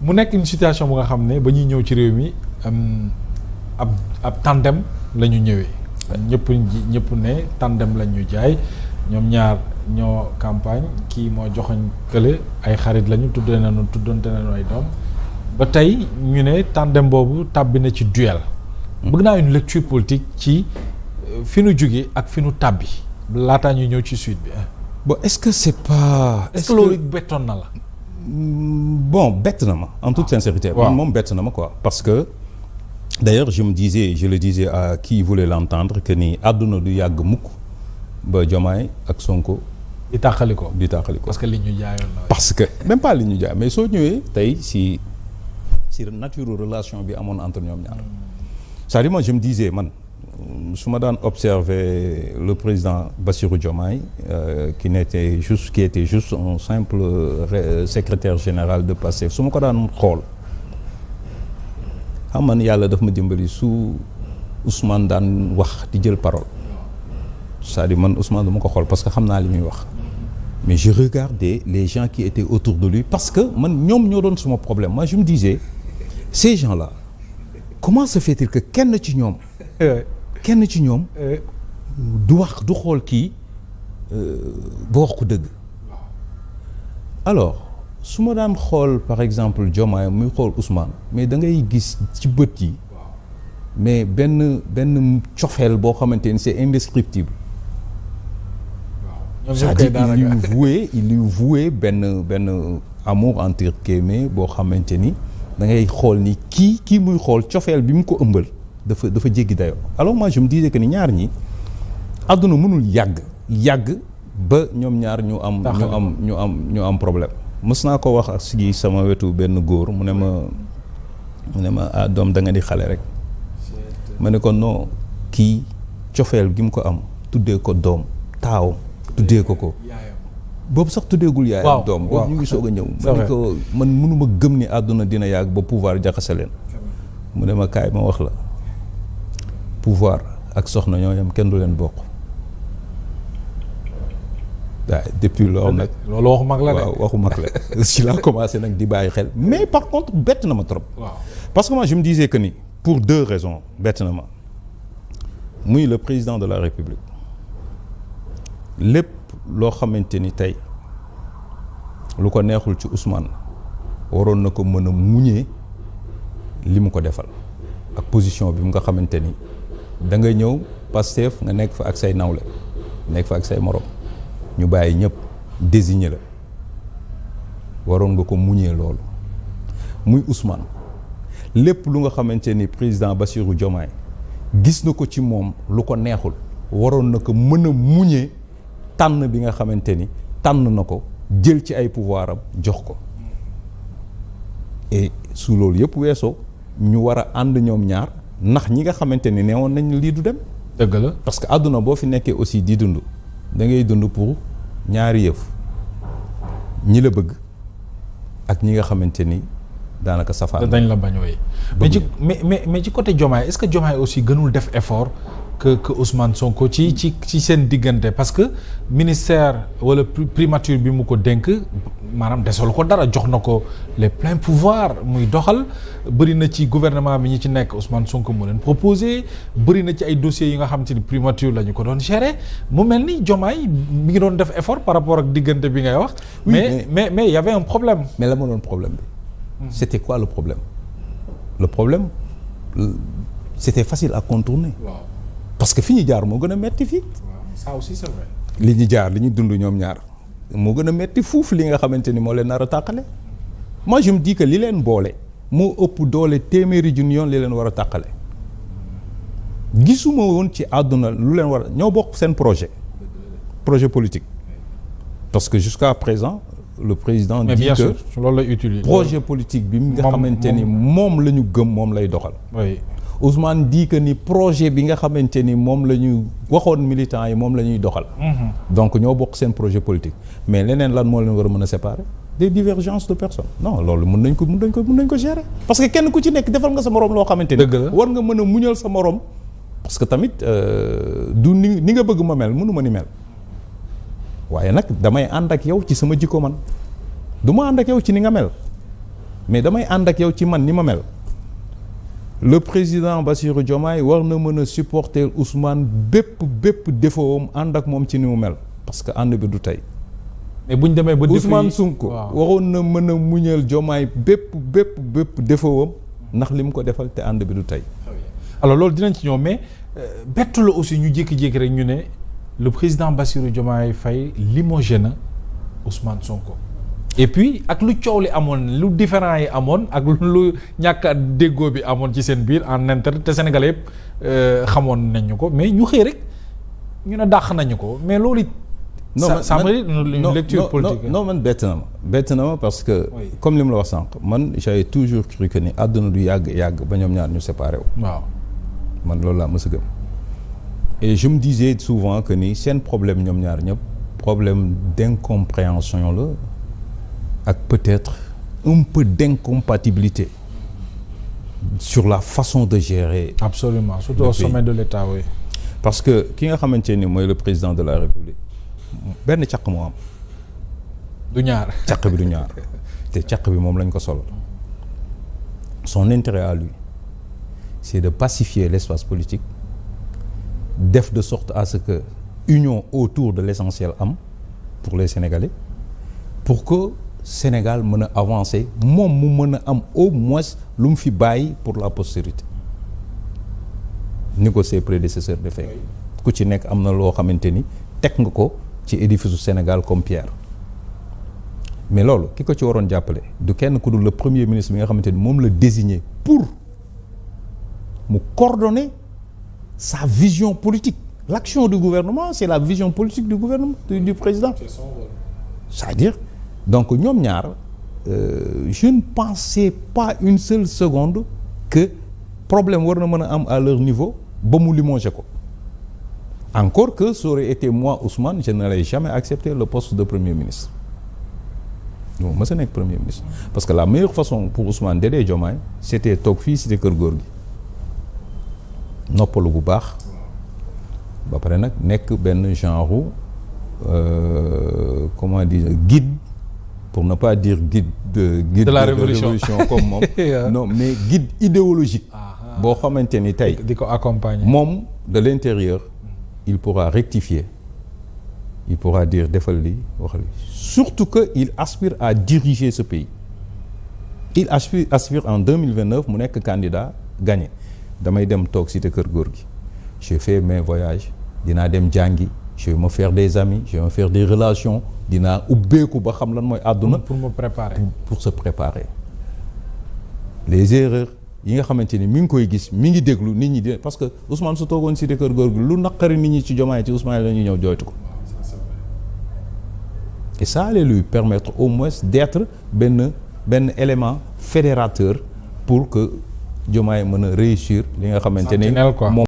mu nekk une situation bu nga xam ne ba ñuy ñëw ci réew mi ab tandem la ñu ñëwee ñëpp ne tandem la ñu jaay ñoom ñaar ñoo campagne kii moo joxoñ kële ay xarit lañu tuddante nañu ay doom ba tey ñu ne tandem boobu tàbbi na ci duel. bëgg naa une lecture politique ci fi nu jóge ak fi nu tàbbi laataa ñuy ñëw ci suite bi. bon est-ce que c'est pas. est-ce que loolu bettoon na la. bon bett na ma en toute sincérité. waaw moom bett na ma quoi. parce que d'ailleurs je le disais à qui voulait l'entendre que ni àdduna du yàgg mukk ba Diomaye ak Sonko. di tàqali ko parce que li ñu jaayoon na. parce que même pas li ñu jaay mais soo ñëwee tey si nature relation bi amoon entre ñoom ñaar. c'est-à-dire moi je me disais man su ma daan observer le président Bassirou Diomaye qui était juste un simple secrétaire général de Pastef su ma ko daan xool xam man yàlla daf ma dimbali su Ousmane daan wax di jël parole c'est-à-dire man Ousmane dama ko xool parce que xam naa li muy wax mais je regardais les gens qui étaient autour de lui parce que man ñoom ñoo doon suma problème moi je me disais ces gens-là comment se fait-il que kenn ci ñoom du wax du xool kii ba wax ko dëgg alors su ma daan xool par exemple Diomaye muy xool Ousmane mais da ngay gis ci bët yi mais benn cofeel boo xamante ni c'est indescriptible c'est-à-dire il lui vouait benn amour entre guillemets boo xamante ni da ngay xool ni kii muy xool cofeel bi mu ko ëmbal dafa jéggi dayoo alors moi je me disais que ni ñaar ñi àdduna mënul yàgg ba ñoom ñaar ñu am problème mës naa ko wax ak si sama wetu benn góor mu ne ma ah doom da nga di xale rek ma ne ko non kii cofeel gi mu ko am tuddee ko doom taaw tuddee ko boobu sax tuddeegul yaayam doom boobu ñu ngi soog a ñëw ma ne ko man mënuma gëm ni àdduna dina yàgg ba pouvoir jaxase leen mu ne ma kaay ma wax la pouvoir ak soxna ñoo yam kenn du leen bokk waaw depuis loolu nag loolu waxu mag la de waaw waxu mag la si laa commencé nag di bàyyi xel mais par contre bett na ma trop parce que moi je me disais que ni pour deux raisons bett na ma muy le président de la République lépp loo xamante ni tey lu ko neexul ci Ousmane waroon na ko mën a muñee li mu ko defal ak position bi mu nga xamante ni da nga ñëw Pastef nga nekk fa ak say nawle nekk fa ak say morom ñu bàyyi ñëpp désigner la waroon nga ko muñee loolu muy Ousmane lépp lu nga xamante ni président Bassirou Diomaye gis na ko ci moom lu ko neexul waroon na ko mën a muñee tànn bi nga xamante ni tànn na ko jël ci ay pouvoir am jox ko et su loolu yëpp weesoo ñu war a ànd ñoom ñaar ndax ñi nga xamante ni neewoon nañ lii du dem. dëgg la parce que àdduna boo fi nekkee aussi di dund da ngay dund pour ñaari yëf ñi la bëgg ak ñi nga xamante ni daanaka safaan dañ la bañ wooye mais ci côté Diomaye est-ce que Diomaye aussi gënul def effort que Ousmane Sonko ci seen diggante parce que ministère wala primature bi mu ko dénk maanaam desal ko dara jox na ko les pleins pouvoirs muy doxal bëri na ci gouvernement bi ñi ci nekk Ousmane Sonko moo leen proposé bëri na ci ay dossiers yi nga xam te ni primature la ñu ko doon gérer mu mel ni Diomaye mi ngi doon def effort par rapport ak diggante bi ngay wax. mais y avait un problème. mais la ma doon problème bi. c'était quoi le problème? Le problème c'était facile à contourner. waaw. parce que fi ñu jaar moo gën a metti fii. ça aussi c'est vrai. li ñu jaar li ñu dund ñoom ñaar moo gën a metti fuuf li nga xamante ni moo leen nar a tàqale. moi je me dis que li leen boole moo ëpp doole téeméeri junni yoon li leen war a tàqale. gisuma woon ci àdduna lu leen war a ñoo bokk seen projet politique. parce que jusqu'à présent le président mais dit bien que sûr loolu lay utiliser projet politique bi nga xamante ni moom la ñu gëm moom lay doxal. oui. Ousmane dit que ni projet bi nga xamante ni moom la ñu waxoon militants yi moom la ñuy doxal. donc ñoo bokk seen projet politique mais leneen lan moo leen war a mën a séparer des divergences de personnes non loolu mën nañ ko gérer. parce que kenn ku ci nekk defal nga sa morom loo xamante ni. dëgg la war nga mën a muñal sa morom. parce que tamit du ni nga bëgg ma mel mënu ma ni mel waaye nag damay ànd ak yow ci sama jikko man du ma ànd ak yow ci ni nga mel. mais damay ànd ak yow ci man ni ma mel. Le président Bassirou Diomaye war na mën a supporter Ousmane bépp défaut am ànd ak moom ci ni mu mel parce que ànd bi du tey. mais bu ñu demee ba Ousmane Sonko waroon na mën a muñal Diomaye bépp défaut am ndax li mu ko defal te ànd bi du tey. alors loolu dinañ ci ñëw mais bettu la aussi ñu jékki-jékki rek ñu ne le président Bassirou Diomaye Faye limogé na Ousmane Sonko. et puis ak lu coow li amoon lu différent yi amoon ak lu ñàkk a déggoo bi amoon ci seen biir en interne te Sénégalais yëpp xamoon nañu ko mais ñu xëy rek ñu ne dàq nañu ko mais loolu it. ça mérite une lecture politique. non man bett na ma parce que. Oui. Comme li mu la wax sànq man j'avais toujours cru que ni àdduna du yàgg ba ñoom ñaar ñu séparé wu. waaw man loolu laa mës a gëm. et je me disais souvent que ni seen problème ñoom ñaar ñëpp problème d'incompréhension la. ak peut-être un peu d'incompatibilité sur la façon de gérer. Absolument, surtout au sommet de l'État, oui. Parce que ki nga xamante ni mooy le président de la République benn caq moo am. du ñaar caq bi du ñaar te caq bi moom lañ ko solo. Son intérêt à lui c'est de pacifier l'espace politique def de sorte à ce que union autour de l'essentiel am pour les Sénégalais pour que Sénégal mën a avancer moom mu mën a am au moins lu mu fi bàyyi pour la postérité ni ko ses prédécesseurs defee ku ci nekk am na loo xamante ni teg nga ko ci édifice du Sénégal comme pierre mais loolu ki ko ci waroon jàppale du kenn ku dul le premier ministre bi nga xamante ni moom la désigné pour mu coordonner sa vision politique l'action du gouvernement c'est la vision politique du gouvernement du président c'est-à-dire donc ñoom ñaar je ne pensais pas une seule seconde que problème war na mën a am à leur niveau ba mu limogé ko encore que ça aurait été moi Ousmane je n'allais jamais accepter le poste de premier ministre bon ma sa nekk premier ministre parce que la meilleure façon pour Ousmane d'aider Diomaye c'était toog fii cité Kër Góor gi noppalu bu baax ba pare nag nekk benn genre comment dire guide pour ne pas dire guide de la révolution comme moom non mais guide idéologique boo xamante ni tey di ko accompagner moom de l'intérieur il pourra rectifier il pourra dire defal li wax li surtout que il aspire à diriger ce pays il aspire en 2029 mu nekk candidat gagné damay dem toog cité Kër Góor gi j'ai fait mes voyages dinaa dem jàngi je vais me faire des amis je vais me faire des relations dinaa ubbeeku ba xam lan mooy àdduna pour me préparer pour se préparer les erreurs yi nga xamante ni mi ngi koy gis mi ngi déglu nit ñi di parce que Ousmane su toogoon cité Kër Góor gi lu naqari nit ñi ci Diomaye ci Ousmane la ñuy ñëw jooytu ko et ça allait lui permettre au moins d'être benn élément fédérateur pour que Diomaye mën a réussir li nga xamante ni moom